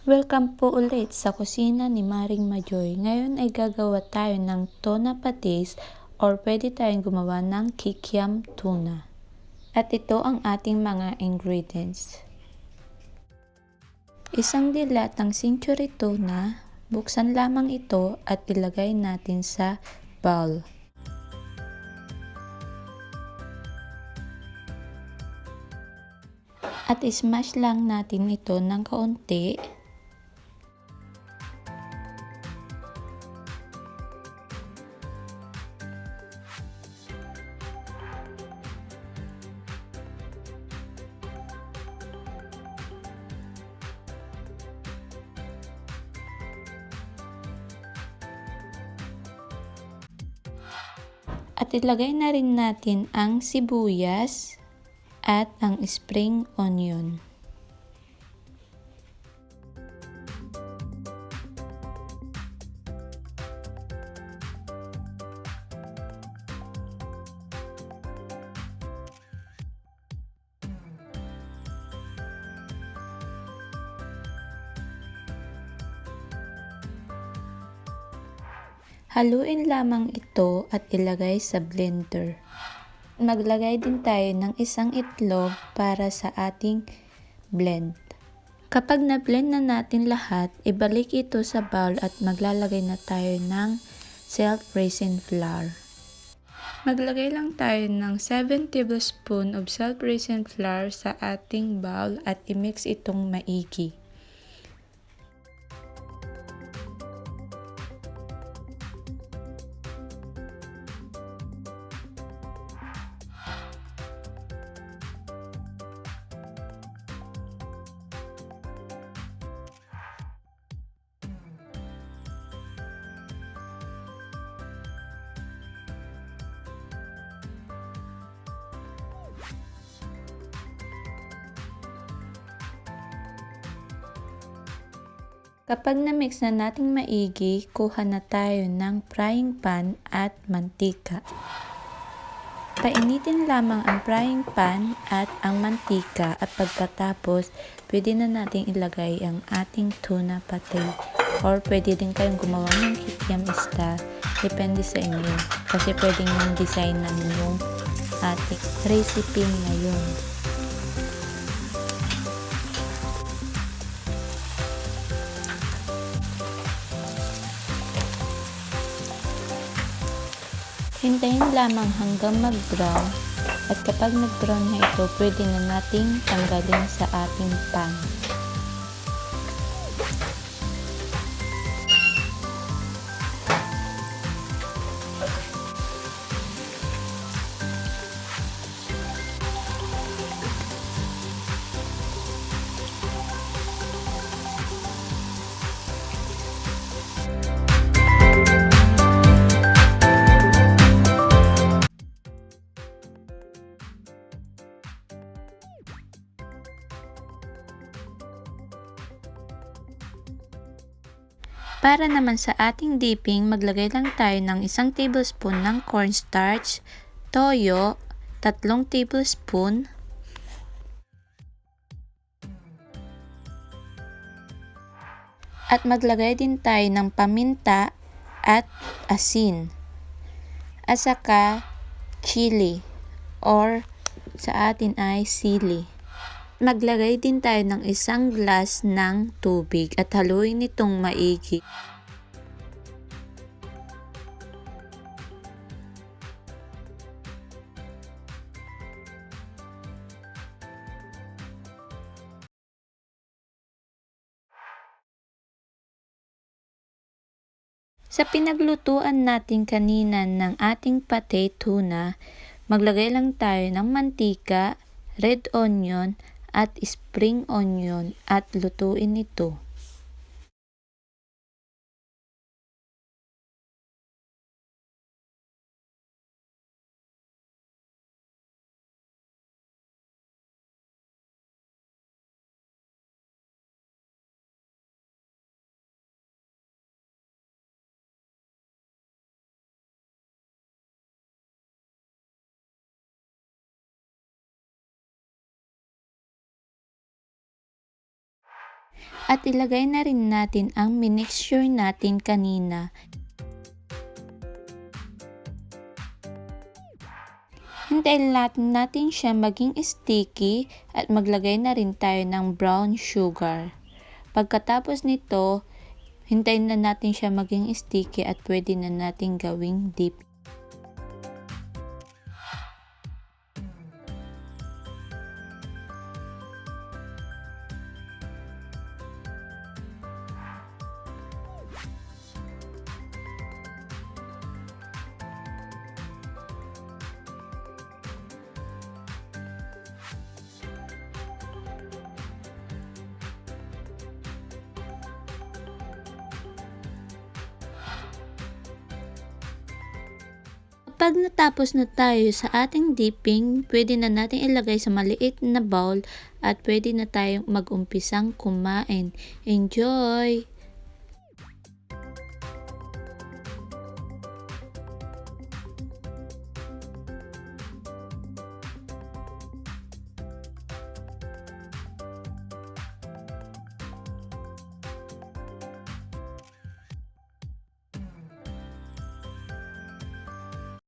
Welcome po ulit sa kusina ni Maring Majoy. Ngayon ay gagawa tayo ng tuna patis or pwede tayong gumawa ng KIKIAM tuna. At ito ang ating mga ingredients. Isang dilatang century tuna, buksan lamang ito at ilagay natin sa bowl. At smash lang natin ito ng kaunti. At ilagay na rin natin ang sibuyas at ang spring onion. Haluin lamang ito at ilagay sa blender. Maglagay din tayo ng isang itlog para sa ating blend. Kapag na-blend na natin lahat, ibalik ito sa bowl at maglalagay na tayo ng self-raising flour. Maglagay lang tayo ng 7 tablespoon of self-raising flour sa ating bowl at i-mix itong maigi. Kapag na-mix na nating maigi, kuha na tayo ng frying pan at mantika. Painitin lamang ang frying pan at ang mantika at pagkatapos, pwede na nating ilagay ang ating tuna patis. Or pwede din kayong gumawa ng kikiam style, depende sa inyo. Kasi pwedeng yung design ng yung ating recipe ngayon. Hintayin lamang hanggang mag-brown at kapag nag-brown na ito, pwede na nating tanggalin sa ating pan. Para naman sa ating dipping, maglagay lang tayo ng 1 tablespoon ng cornstarch, toyo, 3 tablespoon, at maglagay din tayo ng paminta at asin, at saka chili or sa atin ay sili. Maglagay din tayo ng 1 glass ng tubig at haluin itong maigi. Sa pinaglutuan natin kanina ng ating pate tuna, maglagay lang tayo ng mantika, red onion, at spring onion at lutuin ito. At ilagay na rin natin ang minixture natin kanina. Hintayin natin siya maging sticky at maglagay na rin tayo ng brown sugar. Pagkatapos nito, hintayin na natin siya maging sticky at pwede na natin gawing dip. Kapag natapos na tayo sa ating dipping, pwede na natin ilagay sa maliit na bowl at pwede na tayong mag-umpisang kumain. Enjoy!